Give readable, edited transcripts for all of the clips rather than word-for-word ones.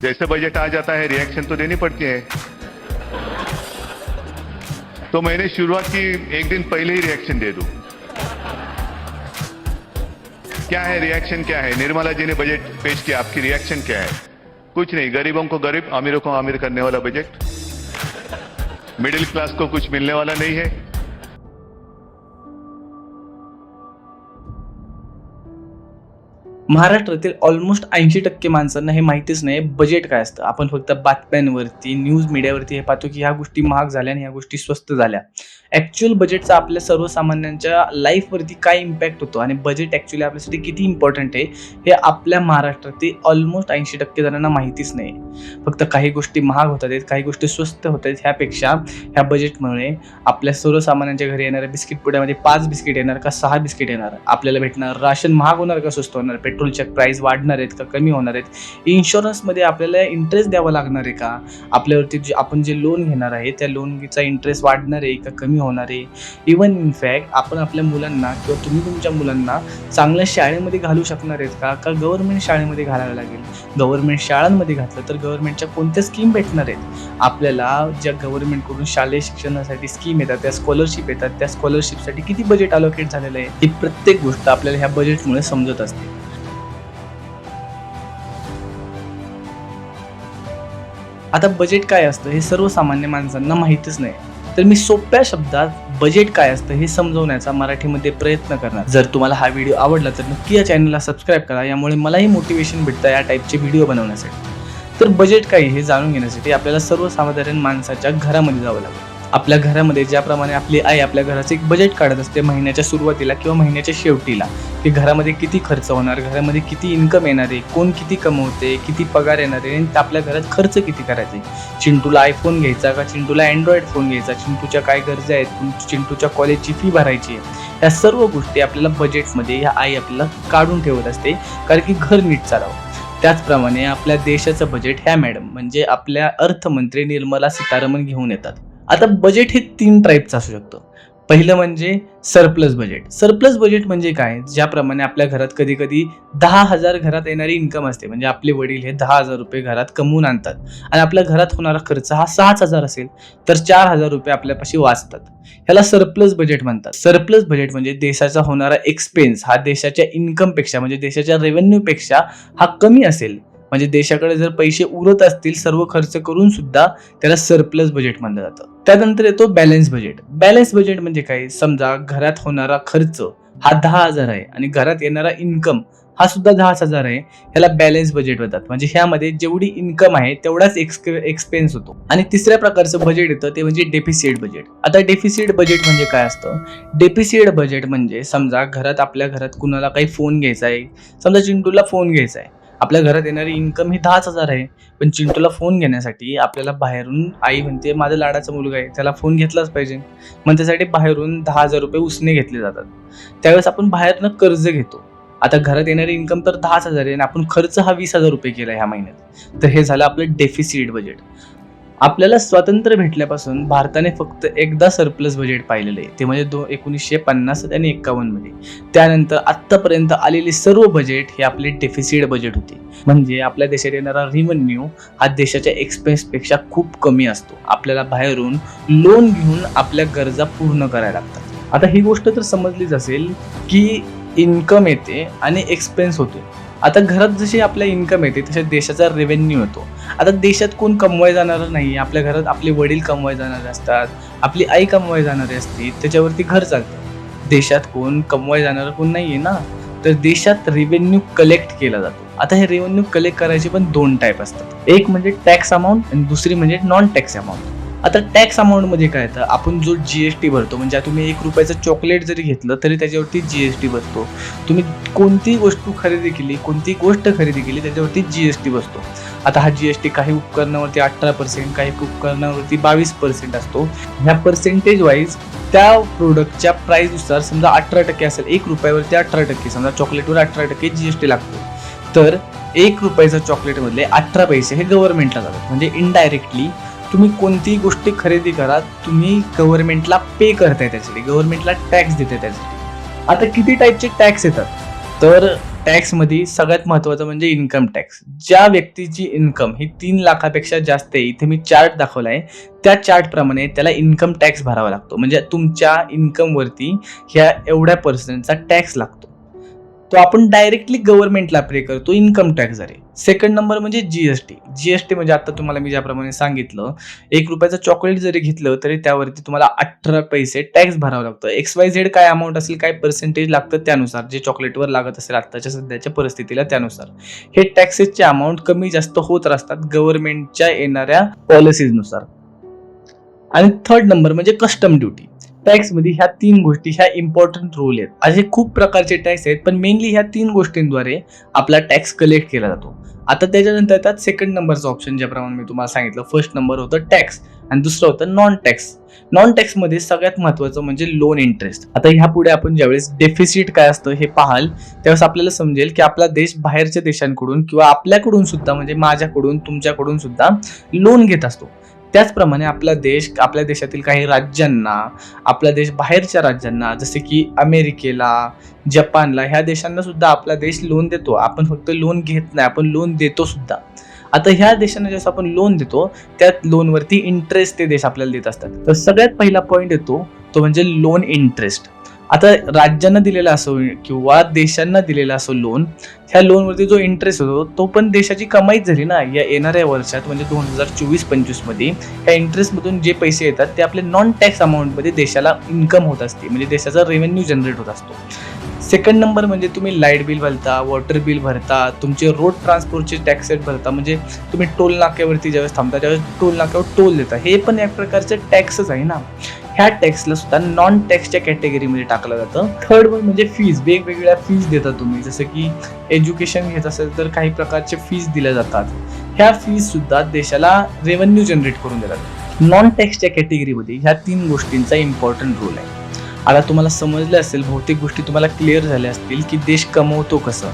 जैसे बजट आ जाता है रिएक्शन तो देनी पड़ती है। तो मैंने शुरुआत की, एक दिन पहले ही रिएक्शन दे दूं। क्या है रिएक्शन, क्या है? निर्मला जी ने बजट पेश किया, आपकी रिएक्शन क्या है? कुछ नहीं, गरीबों को गरीब, अमीरों को अमीर करने वाला बजट, मिडिल क्लास को कुछ मिलने वाला नहीं है। महाराष्ट्रातील ऑलमोस्ट 80% माणसांना हे माहितीच नाही बजेट काय असतं. आपण फक्त बातम्यांवरती, न्यूज मीडियावरती हे पाहतो की ह्या गोष्टी महाग झाल्या आणि ह्या गोष्टी स्वस्त झाल्या. ॲक्च्युअल बजेटचा आपल्या सर्वसामान्यांच्या लाईफवरती काय इम्पॅक्ट होतो आणि बजेट ॲक्च्युअली आपल्यासाठी किती इम्पॉर्टंट आहे हे आपल्या महाराष्ट्रातील ऑलमोस्ट 80% जणांना माहितीच नाही. फक्त काही गोष्टी महाग होतात आहेत, काही गोष्टी स्वस्त होत आहेत. ह्यापेक्षा ह्या बजेटमुळे आपल्या सर्वसामान्यांच्या घरी येणाऱ्या बिस्किट पुड्यामध्ये 5 बिस्किट येणार का 6 बिस्किट येणार, आपल्याला भेटणार राशन महाग होणार का स्वस्त होणार, पेट्रोलच्या प्राइस वाढणार आहेत का कमी होणार आहेत, इन्शुरन्समध्ये आपल्याला इंटरेस्ट द्यावा लागणार आहे का, आपल्यावरती आपण जे लोन घेणार आहे त्या लोनचा इंटरेस्ट वाढणार आहे का कमी होणार आहे. इवन इनफॅक्ट आपण आपल्या मुलांना किंवा तुम्ही तुमच्या मुलांना चांगल्या शाळेमध्ये घालू शकणार आहेत का गव्हर्नमेंट शाळेमध्ये घालावं लागेल. गव्हर्नमेंट शाळांमध्ये घातलं तर गव्हर्नमेंटच्या कोणत्या स्कीम भेटणार आहेत आपल्याला, ज्या गव्हर्नमेंटकडून शालेय शिक्षणासाठी स्कीम येतात, त्या स्कॉलरशिप येतात, त्या स्कॉलरशिपसाठी किती बजेट अलोकेट झालेलं आहे, ही प्रत्येक गोष्ट आपल्याला ह्या बजेटमुळे समजत असते. आता बजेट काय असतं हे सर्वसामान्य माणसांना माहितीच नाही. तर मी सोप्या शब्दात बजेट काय असतं हे समजवण्याचा मराठीमध्ये प्रयत्न करणार. जर तुम्हाला हा व्हिडिओ आवडला तर नक्की या चॅनलला सबस्क्राईब करा, यामुळे मलाही मोटिवेशन भेटतं या टाईपचे व्हिडिओ बनवण्यासाठी. तर बजेट काय हे जाणून घेण्यासाठी आपल्याला सर्वसाधारण माणसाच्या घरामध्ये जावं लागतं. आपल्या घरामध्ये ज्याप्रमाणे आपली आई आपल्या घराचं एक बजेट काढत असते महिन्याच्या सुरुवातीला किंवा महिन्याच्या शेवटीला, की घरामध्ये किती खर्च होणार, घरामध्ये किती इन्कम येणार आहे, कोण किती कमवते, किती पगार येणार आहे आणि आपल्या घरात खर्च किती करायचे, चिंटूला आयफोन घ्यायचा का चिंटूला अँड्रॉइड फोन घ्यायचा, चिंटूच्या काय गरजा आहेत, चिंटूच्या कॉलेजची फी भरायची आहे, ह्या सर्व गोष्टी आपल्याला बजेटमध्ये ह्या आई आपल्याला काढून ठेवत असते कारण की घर नीट चालावं. त्याचप्रमाणे आपल्या देशाचं बजेट ह्या मॅडम म्हणजे आपल्या अर्थमंत्री निर्मला सीतारामन घेऊन येतात. आता बजेट हे 3 टाईपचं असू शकतं. पहिलं म्हणजे सरप्लस बजेट. सरप्लस बजेट म्हणजे काय, ज्याप्रमाणे आपल्या घरात कधी कधी 10,000 घरात येणारी इन्कम असते, म्हणजे आपले वडील हे 10,000 रुपये घरात कमवून आणतात आणि आपल्या घरात होणारा खर्च हा 6,000 असेल तर 4,000 रुपये आपल्यापाशी वाचतात. ह्याला सरप्लस बजेट म्हणतात. सरप्लस बजेट म्हणजे देशाचा होणारा एक्सपेन्स हा देशाच्या इन्कमपेक्षा म्हणजे देशाच्या रेव्हेन्यूपेक्षा हा कमी असेल, म्हणजे देशाकडे जर पैसे उरत असतील सर्व खर्च करून सुद्धा, त्याला सरप्लस बजेट म्हणलं जातं. त्यानंतर येतो बॅलन्स बजेट. बॅलन्स बजेट म्हणजे काय, समजा घरात होणारा खर्च हा 10,000 आहे आणि घरात येणारा इन्कम हा सुद्धा 10,000 आहे, ह्याला बॅलन्स बजेट म्हणतात. म्हणजे ह्यामध्ये जेवढी इन्कम आहे तेवढाच एक्सपेन्स होतो. आणि तिसऱ्या प्रकारचं बजेट येतं ते म्हणजे डेफिसिट बजेट. आता डेफिसिट बजेट म्हणजे काय असतं, डेफिसिट बजेट म्हणजे समजा आपल्या घरात कुणाला काही फोन घ्यायचा आहे, समजा चिंटूला फोन घ्यायचा आहे, आपल्या घरात येणारी इन्कम ही 10,000 आहे, पण चिंटूला फोन घेण्यासाठी आपल्याला बाहेरून आई म्हणते माझा लाडाचा मुलगा आहे त्याला फोन घेतलाच पाहिजे, मग त्यासाठी बाहेरून 10,000 रुपये उसने घेतले जातात. त्यावेळेस आपण बाहेरनं कर्ज घेतो. आता घरात येणारी इन्कम तर 10,000 आहे आणि आपण खर्च हा 20,000 रुपये केला ह्या महिन्यात, तर हे झालं आपलं डेफिसिट बजेट. आपल्याला स्वातंत्र्य भेटल्यापासून भारताने फक्त एकदा सरप्लस बजेट पाहिलेलं आहे, ते म्हणजे 1950 आणि 51 मध्ये. त्यानंतर आत्तापर्यंत आलेले सर्व बजेट हे आपले डेफिसिट बजेट होते. म्हणजे आपल्या देशात येणारा रेव्हेन्यू हा देशाच्या एक्सपेन्सपेक्षा खूप कमी असतो. आपल्याला बाहेरून लोन घेऊन आपल्या गरजा पूर्ण करायला लागतात. आता ही गोष्ट तर समजलीच असेल की इन्कम येते आणि एक्सपेन्स होते. आता घरात जशी आपल्या इन्कम येते तसे देशाचा रेव्हेन्यू येतो. आता देशात कोण कमवाय जाणार नाही, आपल्या घरात आपले वडील कमवाय जाणारे असतात, आपली आई कमवाय जाणारी असते, त्याच्यावरती घर चालतं. देशात कोण कमवाय जाणार कोण नाहीये ना, तर देशात रेव्हेन्यू कलेक्ट केला जातो. आता हे रेव्हेन्यू कलेक्ट करायचे पण 2 टाईप असतात. एक म्हणजे टॅक्स अमाऊंट आणि दुसरी म्हणजे नॉन टॅक्स अमाऊंट. आता टॅक्स अमाऊंट मध्ये काय येतं, आपण जो GST भरतो, म्हणजे तुम्ही 1 रुपयाचं चॉकलेट जरी घेतलं तरी त्याच्यावरती GST बसतो. तुम्ही कोणतीही गोष्ट खरेदी केली त्याच्यावरती GST बसतो. आता हा GST काही उपकरणावरती 18%, काही उपकरणावरती 22% असतो. ह्या पर्सेंटेज वाईज त्या प्रोडक्टच्या प्राइसनुसार समजा 18% असेल, 1 रुपयावरती 18%, समजा चॉकलेटवर 18% GST लागतो, तर 1 रुपयाचं चॉकलेटमधले 18 पैसे हे गव्हर्नमेंटला जातात. म्हणजे इनडायरेक्टली तुम्ही कोणतीही गोष्टी खरेदी करा, तुम्ही गव्हर्नमेंटला पे करताय, त्यासाठी गव्हर्नमेंटला टॅक्स देते त्यासाठी. आता किती टाईपचे टॅक्स येतात, तर टॅक्समध्ये सगळ्यात महत्त्वाचं म्हणजे इन्कम टॅक्स. ज्या व्यक्तीची इन्कम ही 3 लाखापेक्षा जास्त आहे, इथे मी चार्ट दाखवला आहे, त्या चार्टप्रमाणे त्याला इन्कम टॅक्स भरावा लागतो. म्हणजे तुमच्या इन्कमवरती ह्या एवढ्या पर्सेंटचा टॅक्स लागतो. तो आपण डायरेक्टली गव्हर्नमेंटला पे करतो इन्कम टॅक्स द्वारे. सेकंड नंबर म्हणजे जीएसटी. जीएसटी म्हणजे आता तुम्हाला मी ज्याप्रमाणे सांगितलं, 1 रुपयाचं चॉकलेट जरी घेतलं तरी त्यावरती तुम्हाला 18 पैसे टॅक्स भरावं लागतं. XYZ काय अमाऊंट असेल, काय पर्सेंटेज लागतं त्यानुसार, जे चॉकलेटवर लागत असेल आत्ताच्या सध्याच्या परिस्थितीला त्यानुसार हे टॅक्सेसचे अमाऊंट कमी जास्त होत असतात गव्हर्नमेंटच्या येणाऱ्या पॉलिसीजनुसार. आणि थर्ड नंबर म्हणजे कस्टम ड्युटी. टॅक्समध्ये ह्या 3 गोष्टी ह्या इम्पॉर्टंट रोल आहेत. असे खूप प्रकारचे टॅक्स आहेत, पण मेनली ह्या 3 गोष्टींद्वारे आपला टॅक्स कलेक्ट केला जातो. आता त्याच्यानंतर येतात सेकंड नंबरचं ऑप्शन, ज्याप्रमाणे मी तुम्हाला सांगितलं. फर्स्ट नंबर होतं टॅक्स आणि दुसरं होतं नॉन टॅक्स. नॉन टॅक्समध्ये सगळ्यात महत्त्वाचं म्हणजे लोन इंटरेस्ट. आता ह्या पुढे आपण ज्यावेळेस डेफिसिट काय असतं हे पाहाल त्यावेळेस आपल्याला समजेल की आपला देश बाहेरच्या देशांकडून किंवा आपल्याकडून सुद्धा, म्हणजे माझ्याकडून तुमच्याकडून सुद्धा लोन घेत असतो. त्याचप्रमाणे आपला देश, आपल्या देशातील काही राज्यांना, आपला देश बाहेरच्या राज्यांना जसे की अमेरिकेला, जपानला, ह्या देशांना सुद्धा आपला देश लोन देतो. आपण फक्त लोन घेत नाही, आपण लोन देतो सुद्धा. आता ह्या देशांना जसं आपण लोन देतो त्या लोनवरती इंटरेस्ट ते देश आपल्याला देत असतात. तर सगळ्यात पहिला पॉईंट येतो तो म्हणजे लोन इंटरेस्ट. आता राज्यांना दिलेला असो किंवा देशांना दिलेला असो लोन, ह्या लोनवरती जो इंटरेस्ट होतो तो पण देशाची कमाईच झाली ना. या येणाऱ्या वर्षात म्हणजे 2024-25 मध्ये ह्या इंटरेस्टमधून जे पैसे येतात ते आपले नॉन टॅक्स अमाऊंटमध्ये देशाला इन्कम होत असते, म्हणजे देशाचा रेव्हेन्यू जनरेट होत असतो. सेकंड नंबर म्हणजे तुम्ही लाईट बिल भरता, वॉटर बिल भरता, तुमचे रोड ट्रान्सपोर्टचे टॅक्सेस भरता, म्हणजे तुम्ही टोल नाक्यावरती ज्यावेळेस थांबता त्यावेळेस टोल नाक्यावर टोल देता, हे पण एक प्रकारचं टॅक्सच आहे ना. ह्या टॅक्सला सुद्धा नॉन टॅक्सच्या कॅटेगरीमध्ये टाकलं जातं. थर्ड वन म्हणजे फीज. वेगवेगळ्या फीज देता तुम्ही, जसं की एज्युकेशन घेत असेल तर काही प्रकारचे फीज दिल्या जातात. ह्या फीज सुद्धा देशाला रेव्हेन्यू जनरेट करून देतात. नॉन टॅक्सच्या कॅटेगरीमध्ये ह्या 3 गोष्टींचा इम्पॉर्टंट रोल आहे. आता तुम्हाला समजलं असेल, बहुतेक गोष्टी तुम्हाला क्लिअर झाल्या असतील की देश कमवतो कसं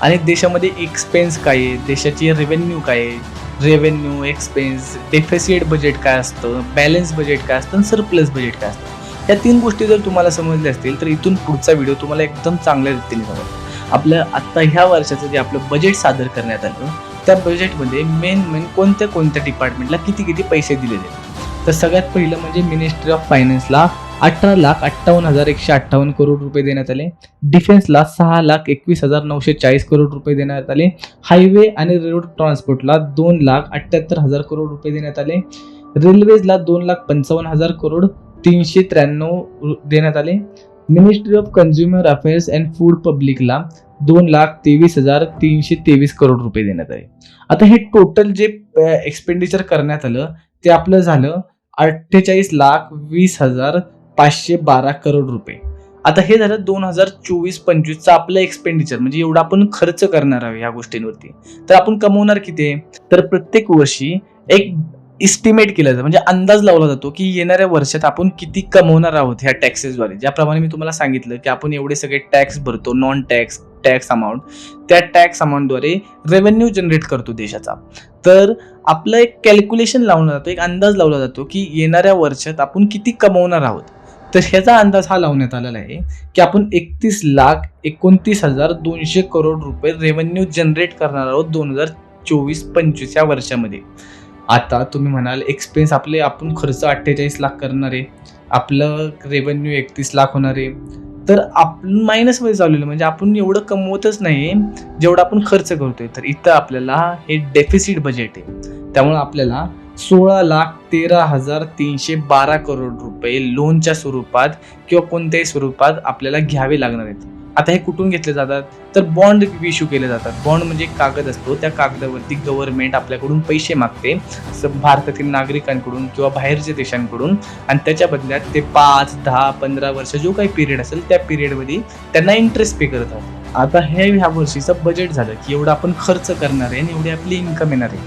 आणि देशामध्ये एक्सपेन्स काय आहे, देशाची रेव्हेन्यू काय आहे, रेव्हेन्यू, एक्सपेन्स, डेफिसिट बजेट काय असतं, बॅलन्स बजेट काय असतं, सरप्लस बजेट काय असतं. या 3 गोष्टी जर तुम्हाला समजल्या असतील तर इथून पुढचा व्हिडिओ तुम्हाला एकदम चांगल्या रीतीने समजेल. आपलं आत्ता ह्या वर्षाचं जे आपलं बजेट सादर करण्यात आलं त्या बजेटमध्ये मेन कोणत्या डिपार्टमेंटला किती पैसे दिलेले. तर सगळ्यात पहिलं म्हणजे मिनिस्ट्री ऑफ फायनान्सला 18,58,158 करोड रुपये देण्यात आले. डिफेन्सला 6,21,940 करोड रुपये देण्यात आले. हायवे आणि रोड ट्रान्सपोर्टला 2,78,000 करोड रुपये देण्यात आले. रेल्वेजला 2,55,000 करोड 393 देण्यात आले. Ministry of consumer affairs and food पब्लिकला 2,23,323 करोड रुपये देण्यात आले. आता हे टोटल जे एक्सपेंडिचर करण्यात आलं ते आपलं झालं 48,20,512 करोड रुपये. आता हे झालं 2024-25चं आपलं एक्सपेंडिचर, म्हणजे एवढा आपण खर्च करणार आहोत ह्या गोष्टींवरती. तर आपण कमवणार किती? तर प्रत्येक वर्षी एक इस्टिमेट केला जातो, म्हणजे अंदाज लावला जातो की येणाऱ्या वर्षात आपण किती कमवणार आहोत ह्या टॅक्सेसद्वारे. ज्याप्रमाणे मी तुम्हाला सांगितलं की आपण एवढे सगळे टॅक्स भरतो, नॉन टॅक्स, टॅक्स अमाऊंट, त्या टॅक्स अमाऊंटद्वारे रेव्हेन्यू जनरेट करतो देशाचा. तर आपलं एक कॅल्क्युलेशन लावला जातो, एक अंदाज लावला जातो की येणाऱ्या वर्षात आपण किती कमवणार आहोत. तर ह्याचा अंदाज हा लावण्यात आलेला आहे की आपण 31,29,200 करोड रुपये रेव्हेन्यू जनरेट करणार आहोत 2024-25 या वर्षामध्ये. आता तुम्ही म्हणाल एक्सपेन्स आपण खर्च 48 लाख करणार आहे, आपलं रेव्हेन्यू 31 लाख होणार आहे. तर आपण मायनसमध्ये चाललेलं, म्हणजे आपण एवढं कमवतच नाही जेवढं आपण खर्च करतोय. तर इथं आपल्याला हे डेफिसिट बजेट आहे, त्यामुळे आपल्याला 16,13,312 करोड रुपये लोनच्या स्वरूपात किंवा कोणत्याही स्वरूपात आपल्याला घ्यावे लागणार आहेत. आता हे कुठून घेतले जातात? तर बॉन्ड इश्यू केले जातात. बॉन्ड म्हणजे कागद असतो, त्या कागदावरती गव्हर्नमेंट आपल्याकडून पैसे मागते भारतातील नागरिकांकडून किंवा बाहेरच्या देशांकडून, आणि त्याच्या बदल्यात ते 5, 10, 15 वर्ष जो काही पिरियड असेल त्या पिरियडमध्ये त्यांना इंटरेस्ट पे करतात. आता हे ह्या वर्षीचं बजेट झालं की एवढं आपण खर्च करणार आहे आणि एवढी आपली इन्कम येणार आहे.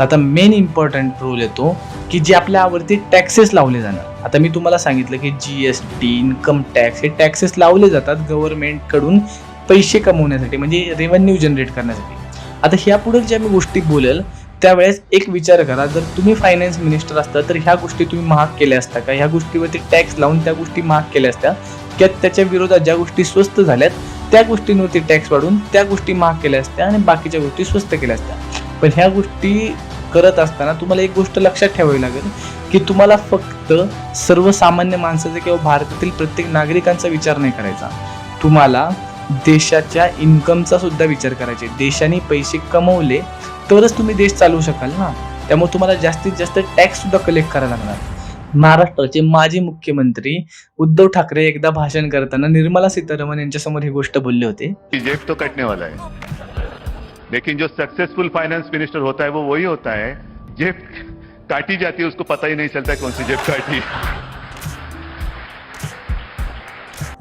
आता मेन इम्पॉर्टंट रोल येतो की जे आपल्यावरती टॅक्सेस लावले जाणार. आता मी तुम्हाला सांगितलं की जीएसटी, इन्कम टॅक्स, हे टॅक्सेस लावले जातात गव्हर्नमेंटकडून पैसे कमवण्यासाठी, म्हणजे रेव्हेन्यू जनरेट करण्यासाठी. आता ह्या पुढे ज्या मी गोष्टी बोलेल त्यावेळेस एक विचार करा, जर तुम्ही फायनान्स मिनिस्टर असता तर ह्या गोष्टी तुम्ही महाग केल्या असता का? ह्या गोष्टीवरती टॅक्स लावून त्या गोष्टी महाग केल्या असत्या की त्याच्या विरोधात ज्या गोष्टी स्वस्त झाल्यात त्या गोष्टींवरती टॅक्स वाढवून त्या गोष्टी महाग केल्या असत्या आणि बाकीच्या गोष्टी स्वस्त केल्या असत्या. पण ह्या गोष्टी करत असताना तुम्हाला एक गोष्ट लक्षात ठेवावी लागेल की तुम्हाला फक्त सर्वसामान्य माणसाचा किंवा भारतातील प्रत्येक नागरिकांचा विचार नाही करायचा, तुम्हाला देशाच्या इन्कमचा सुद्धा विचार करायचे. देशाने पैसे कमवले तरच तुम्ही देश चालवू शकाल ना. त्यामुळे तुम्हाला जास्तीत जास्त टॅक्स सुद्धा कलेक्ट करायला लागणार. महाराष्ट्राचे माजी मुख्यमंत्री उद्धव ठाकरे एकदा भाषण करताना निर्मला सीतारामन यांच्यासमोर ही गोष्ट बोलले होते. जेब तो कटने वाला है, लेकिन जो सक्सेसफुल फाइनेंस मिनिस्टर होता है वो वही होता है जेब काटी जाती है, उसको पता ही नहीं चलता कौन सी जेब काटी.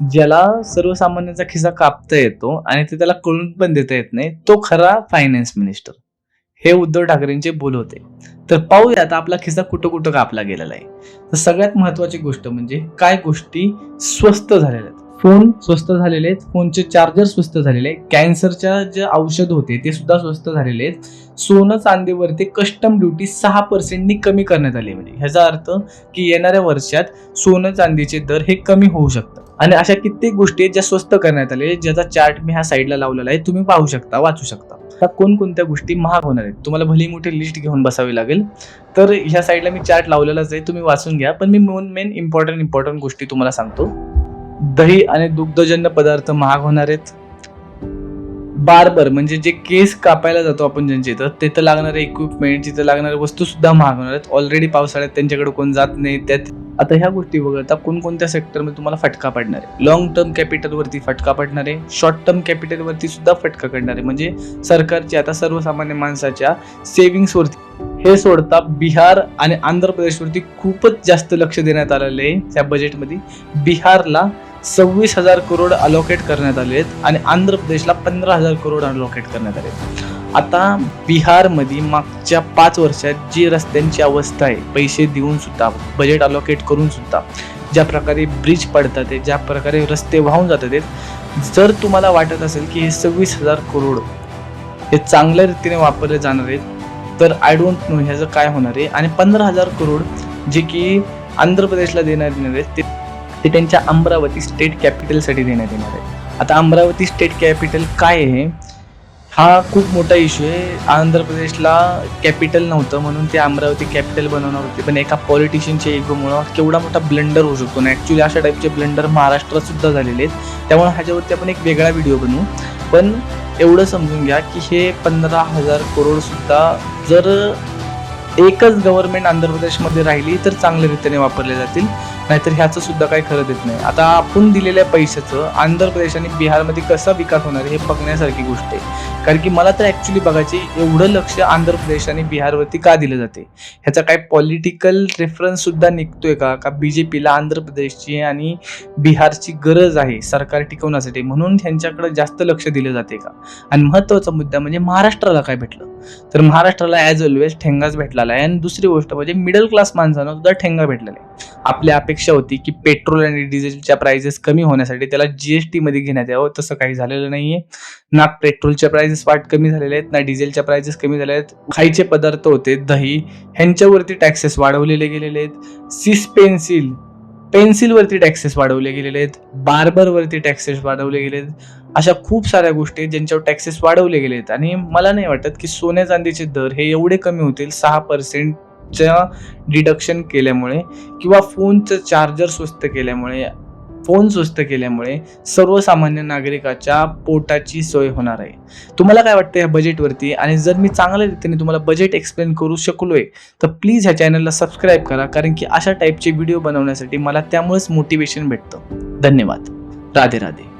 ज्याला सर्वसामान्यांचा खिसा कापता येतो आणि ते त्याला कळून पण देता येत नाही, तो खरा फायनान्स मिनिस्टर. हे उद्धव ठाकरेंचे बोल होते. तर पाहूया आता आपला खिसा कुठं कुठं कापला गेलेला आहे. तर सगळ्यात महत्वाची गोष्ट म्हणजे काय गोष्टी स्वस्त झालेल्या आहेत. फोन स्वस्त झालेले आहेत, फोनचे चार्जर स्वस्त झालेले आहेत, कॅन्सरच्या जे औषध होते ते सुद्धा स्वस्त झालेले आहेत. सोनं चांदीवरती कस्टम ड्युटी 6% कमी करण्यात आली. म्हणजे ह्याचा अर्थ की येणाऱ्या वर्षात सोनं चांदीचे दर हे कमी होऊ शकतात. आणि अशा कित्येक गोष्टी आहेत ज्या स्वस्त करण्यात आले, ज्याचा चार्ट मी ह्या साईडला लावलेला आहे, तुम्ही पाहू शकता, वाचू शकता. आता कोणकोणत्या गोष्टी महाग होणार आहेत तुम्हाला भली मोठी लिस्ट घेऊन बसावी लागेल. तर ह्या साईडला मी चार्ट लावलेलाच आहे, तुम्ही वाचून घ्या. पण मी मेन इम्पॉर्टंट गोष्टी तुम्हाला सांगतो. दही आणि दुग्धजन्य पदार्थ महाग होणार आहेत. बार्बर म्हणजे जे केस कापायला जातो आपण ज्यांच्या इथं, तिथं लागणारे इक्विपमेंट, तिथं लागणारे वस्तू सुद्धा महाग होणार आहेत. ऑलरेडी पावसाळ्यात त्यांच्याकडे कोण जात नाही. त्यात आता ह्या गोष्टी वगळता कोणकोणत्या सेक्टरमध्ये तुम्हाला फटका पडणार आहे. लॉंग टर्म कॅपिटलवरती फटका पडणार आहे, शॉर्ट टर्म कॅपिटलवरती सुद्धा फटका पडणार आहे. म्हणजे सरकारची आता सर्वसामान्य माणसाच्या सेव्हिंग्सवरती हे सोडता बिहार आणि आंध्र प्रदेशवरती खूपच जास्त लक्ष देण्यात आलेलं आहे. त्या बजेटमध्ये बिहारला 26,000 करोड अलोकेट करण्यात आले आहेत आणि आंध्र प्रदेशला 15,000 करोड अलोकेट करण्यात आले आहेत. आता बिहारमध्ये मागच्या 5 वर्षात जी रस्त्यांची अवस्था आहे, पैसे देऊन सुद्धा, बजेट अलोकेट करून सुद्धा, ज्या प्रकारे ब्रिज पडतात, ज्या प्रकारे रस्ते वाहून जातात, जर तुम्हाला वाटत असेल की हे 26,000 करोड हे चांगल्या रीतीने वापरले जाणार आहेत, तर आय डोंट नो ह्याचं काय होणार आहे. आणि 15,000 करोड जे की आंध्र प्रदेशला देण्यात येणार आहेत ते त्यांच्या अमरावती स्टेट कॅपिटलसाठी देण्यात येणार आहे. आता अमरावती स्टेट कॅपिटल काय आहे हा खूप मोठा इश्यू आहे. आंध्र प्रदेशला कॅपिटल नव्हतं म्हणून ते अमरावती कॅपिटल बनवणार होते, पण एका पॉलिटिशियनच्या इगोमुळं केवढा मोठा ब्लंडर होऊ शकतो ना. ॲक्च्युली अशा टाईपचे ब्लंडर महाराष्ट्रात सुद्धा झालेले आहेत. त्यामुळे ह्याच्यावरती आपण एक वेगळा व्हिडिओ बनवू. पण एवढं समजून घ्या की हे 15,000 करोड सुद्धा जर एकच गव्हर्नमेंट आंध्र प्रदेशमध्ये राहिली तर चांगल्या रीतीने वापरले जातील, नाहीतर ह्याचं सुद्धा काही खरं देत नाही. आता आपण दिलेल्या पैशाचं आंध्र प्रदेश आणि बिहारमध्ये कसा विकास होणार हे बघण्यासारखी गोष्ट आहे. कारण की मला तर ॲक्च्युली बघायची एवढं लक्ष आंध्र प्रदेश आणि बिहारवरती का दिलं जाते, ह्याचा काय पॉलिटिकल रेफरन्स सुद्धा निघतोय का BJPला आंध्र प्रदेशची आणि बिहारची गरज आहे सरकार टिकवण्यासाठी, म्हणून ह्यांच्याकडे जास्त लक्ष दिलं जाते का. आणि महत्त्वाचा मुद्दा म्हणजे महाराष्ट्राला काय भेटलं, तर महाराष्ट्राला ॲज ऑलवेज ठेंगाच भेटलेला आहे. आणि दुसरी गोष्ट म्हणजे मिडल क्लास माणसांना सुद्धा ठेंगा भेटलेला आहे. आपल्या अपेक्षा होती की पेट्रोल आणि डिझेलच्या प्राइसेस कमी होण्यासाठी त्याला GST मध्ये घेण्यात यावं, तसं काही झालेलं नाहीये. ना पेट्रोलच्या प्राइसेस कमी झालेले आहेत, ना डिझेलच्या प्राइसेस कमी झालेल्या आहेत. खायचे पदार्थ होते, दही, ह्यांच्यावरती टॅक्सेस वाढवलेले गेलेले आहेत. सिस पेन्सिलवरती टॅक्सेस वाढवले गेलेले आहेत. बार्बरवरती टॅक्सेस वाढवले गेले आहेत. अशा खूप साऱ्या गोष्टी आहेत ज्यांच्यावर टॅक्सेस वाढवले गेले आहेत. आणि मला नाही वाटत की सोन्या चांदीचे दर हे एवढे कमी होतील 6% डिडक्शन केल्यामुळे किंवा फोनचं चार्जर स्वस्त केल्यामुळे, फोन स्वस्त केल्यामुळे सर्वसामान्य नागरिकाच्या पोटाची सोय होणार आहे. तुम्हाला काय वाटतं या बजेटवरती? आणि जर मी चांगल्या रीतीने तुम्हाला बजेट एक्सप्लेन करू शकलोय तर प्लीज ह्या चॅनलला सबस्क्राईब करा, कारण की अशा टाईपचे व्हिडिओ बनवण्यासाठी मला त्यामुळेच मोटिवेशन भेटतं. धन्यवाद. राधे राधे.